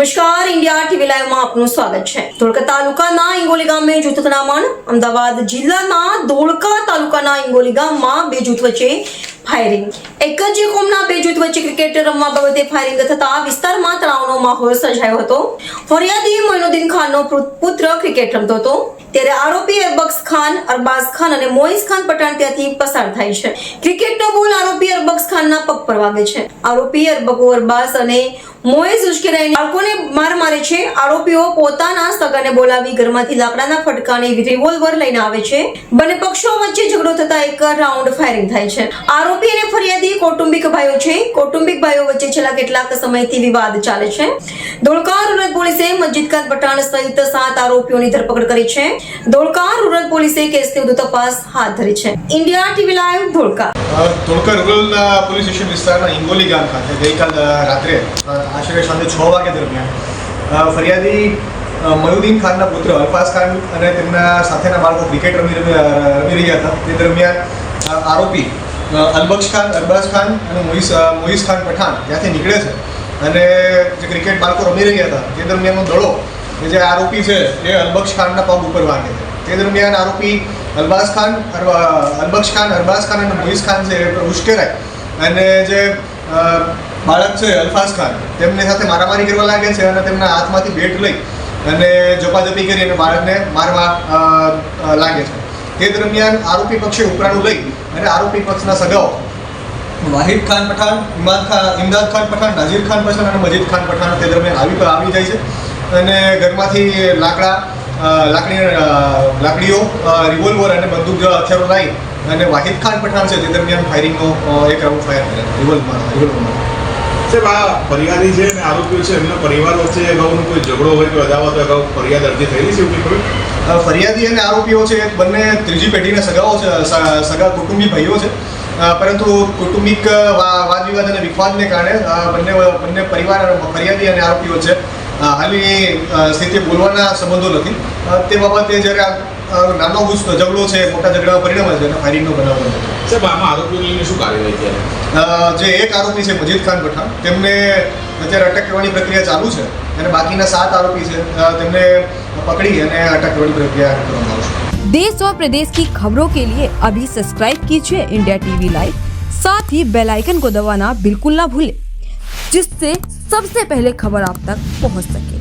નમસ્કાર, India TV લાઈવમાં આપનું સ્વાગત છે। ધોળકા તાલુકાના ઇંગોલી ગામે જૂથ અથડામણ। અમદાવાદ જિલ્લાના ધોળકા તાલુકાના ઇંગોલી ગામમાં બે જૂથ વચ્ચે ફાયરિંગ। એક જ કોમના બે જૂથ વચ્ચે ક્રિકેટ રમવા બાબતે ફાયરિંગ થતા વિસ્તારમાં તણાવનો માહોલ સર્જાયો હતો। ફરિયાદી મોઇનુદ્દીન ખાનનો પુત્ર ક્રિકેટ રમતો હતો, ત્યારે આરોપી અરબક્ષ ખાન, અરબાઝ ખાન અને મોઇઝ ખાન પઠાણ ત્યાંથી પસાર થાય છે। ક્રિકેટનો બોલ આરોપી અરબક્ષ ખાનના પગ પર વાગે છે। આરોપી અરબાઝ અને મોઇઝ ઉશ્કેરાઈને બાળકોને માર મારે છે। આરોપીઓ પોતાના સગાને બોલાવી ઘરમાંથી લાકડાના ફટકા અને રિવોલ્વર લઈને આવે છે। બંને પક્ષો વચ્ચે ઝઘડો થતા એક રાઉન્ડ ફાયરિંગ થાય છે। આરોપી અને ફરિયાદી કૌટુંબિક ભાઈઓ છે। કૌટુંબિક ભાઈઓ વચ્ચે છેલ્લા કેટલાક સમયથી વિવાદ ચાલે છે। ધોળકા રૂરલ પોલીસે મજીદ ખાન પઠાણ સહિત 7 આરોપીઓની ધરપકડ કરી છે। ધોળકા રૂરલ પોલીસે કેસની વધુ તપાસ હાથ ધરી છે। India TV live Dholka. Dholka rural police station વિસ્તારના ઇંગોલી ગામ ખાતે ગઈકાલ રાત્રે આશરે સાંજે 6 વાગ્યા દરમિયાન ફરિયાદી મોઇનુદ્દીન ખાનના પુત્ર અરબાઝ ખાન અને તેમના સાથેના બાળકો ક્રિકેટ રમી રહ્યા હતા। તે દરમિયાન આરોપી અરબાઝ ખાન અને મોઇઝ ખાન પઠાણ ત્યાંથી નીકળે છે અને જે ક્રિકેટ બાળકો રમી રહ્યા હતા તે દરમિયાનનો દડો જે આરોપી છે એ અરબક્ષ ખાનના પગ ઉપર વાગે છે। તે દરમિયાન આરોપી અરબાઝ ખાન અને મોઇઝ ખાન છે ઉશ્કેરાય અને જે બાળક છે અલ્ફાઝ ખાન તેમની સાથે મારામારી કરવા લાગે છે અને તેમના હાથમાંથી બેટ લઈ અને ઝપાઝપી કરી અને બાળકને મારવા લાગે છે। તે દરમિયાન આરોપી પક્ષે ઉપરાણું લઈ અને આરોપી પક્ષના સગાઓ વાહિદ ખાન પઠાણ, ઇમદાદ ખાન પઠાણ, નાઝીર ખાન પઠાણ અને મજીદ ખાન પઠાણ તે દરમિયાન આવી જાય છે અને ઘરમાંથી લાકડીઓ, રિવોલ્વર અને બંદૂક જેવા હથિયારો લાવી અને વાહિદ ખાન પઠાણ છે તે દરમિયાન ફાયરિંગનો એક રાઉન્ડ ફાયર કર્યા રિવોલ્વરમાં। સાહેબ, આ ફરિયાદી છે અને આરોપીઓ છે એમના પરિવાર વચ્ચે અગાઉનો કોઈ ઝઘડો હોય કોઈ અદાવત અગાઉ ફરિયાદ અરજી થયેલી છે એવું કોઈ? ફરિયાદી અને આરોપીઓ છે બંને ત્રીજી પેઢીના સગાઓ છે, સગા કુટુંબી ભાઈઓ છે, પરંતુ કૌટુંબિક વાદ વિવાદ અને વિવાદને કારણે બંને પરિવાર ફરિયાદી અને આરોપીઓ છે હાલની સ્થિતિ બોલવાના સંબંધો નથી। તે બાબતે જ્યારે નાનો ઝઘડો છે મોટા ઝઘડામાં પરિણમે છે અને ફાયરિંગનો બનાવ બને છે। સાહેબ, આમાં આરોપીઓની શું કાર્યવાહી છે? જે એક આરોપી છે મજીદ ખાન પઠાણ તેમને અત્યારે અટક કરવાની પ્રક્રિયા ચાલુ છે અને બાકીના 7 આરોપી છે તેમને પકડી અને અટક કરવાની પ્રક્રિયા કરવામાં આવશે। देश और प्रदेश की खबरों के लिए अभी सब्सक्राइब कीजिए इंडिया टीवी लाइव, साथ ही बेल आइकन को दबाना बिल्कुल ना भूलें, जिससे सबसे पहले खबर आप तक पहुंच सके।